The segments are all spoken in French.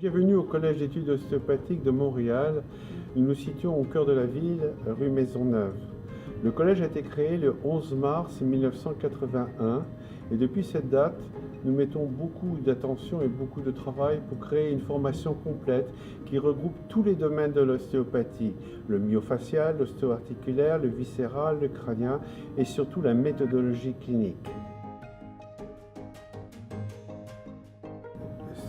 Bienvenue au Collège d'études ostéopathiques de Montréal. Nous nous situons au cœur de la ville, rue Maisonneuve. Le collège a été créé le 11 mars 1981 et depuis cette date, nous mettons beaucoup d'attention et beaucoup de travail pour créer une formation complète qui regroupe tous les domaines de l'ostéopathie, le myofacial, l'ostéo-articulaire, le viscéral, le crânien et surtout la méthodologie clinique.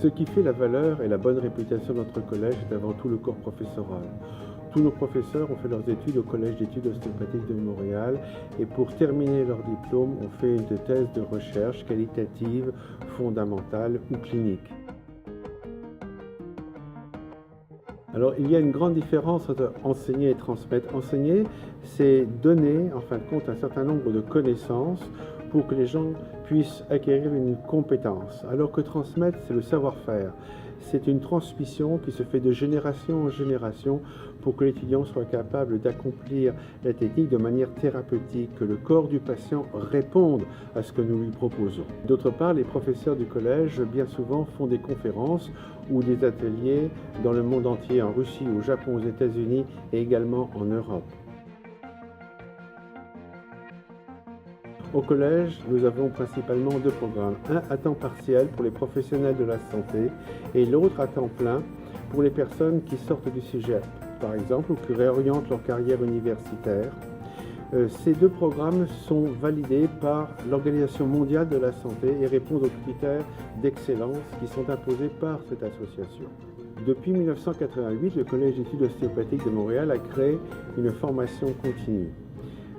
Ce qui fait la valeur et la bonne réputation de notre collège est avant tout le corps professoral. Tous nos professeurs ont fait leurs études au Collège d'études ostéopathiques de Montréal et pour terminer leur diplôme, ont fait une thèse de recherche qualitative, fondamentale ou clinique. Alors, il y a une grande différence entre enseigner et transmettre. Enseigner, c'est donner, en fin de compte, un certain nombre de connaissances pour que les gens puissent acquérir une compétence, alors que transmettre, c'est le savoir-faire. C'est une transmission qui se fait de génération en génération pour que l'étudiant soit capable d'accomplir la technique de manière thérapeutique, que le corps du patient réponde à ce que nous lui proposons. D'autre part, les professeurs du collège, bien souvent, font des conférences ou des ateliers dans le monde entier, en Russie, au Japon, aux États-Unis et également en Europe. Au collège, nous avons principalement deux programmes. Un à temps partiel pour les professionnels de la santé et l'autre à temps plein pour les personnes qui sortent du cégep, par exemple, ou qui réorientent leur carrière universitaire. Ces deux programmes sont validés par l'Organisation mondiale de la santé et répondent aux critères d'excellence qui sont imposés par cette association. Depuis 1988, le Collège d'études ostéopathiques de Montréal a créé une formation continue.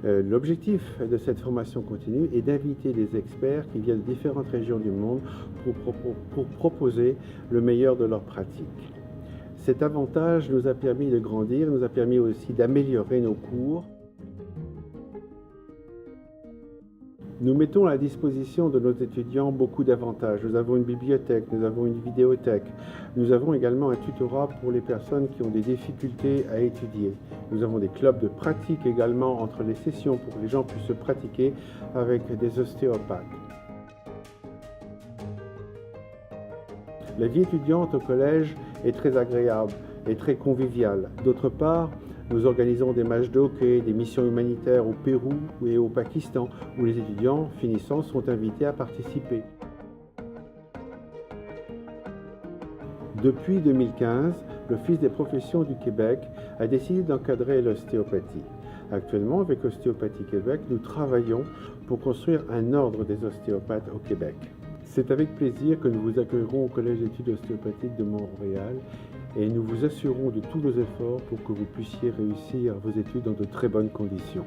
L'objectif de cette formation continue est d'inviter des experts qui viennent de différentes régions du monde pour proposer le meilleur de leurs pratiques. Cet avantage nous a permis de grandir, nous a permis aussi d'améliorer nos cours. Nous mettons à la disposition de nos étudiants beaucoup d'avantages. Nous avons une bibliothèque, nous avons une vidéothèque. Nous avons également un tutorat pour les personnes qui ont des difficultés à étudier. Nous avons des clubs de pratique également entre les sessions pour que les gens puissent se pratiquer avec des ostéopathes. La vie étudiante au collège est très agréable et très conviviale. D'autre part, nous organisons des matchs de hockey, des missions humanitaires au Pérou et au Pakistan, où les étudiants finissants sont invités à participer. Depuis 2015, l'Office des professions du Québec a décidé d'encadrer l'ostéopathie. Actuellement, avec Ostéopathie Québec, nous travaillons pour construire un ordre des ostéopathes au Québec. C'est avec plaisir que nous vous accueillerons au Collège d'études ostéopathiques de Montréal et nous vous assurons de tous nos efforts pour que vous puissiez réussir vos études dans de très bonnes conditions.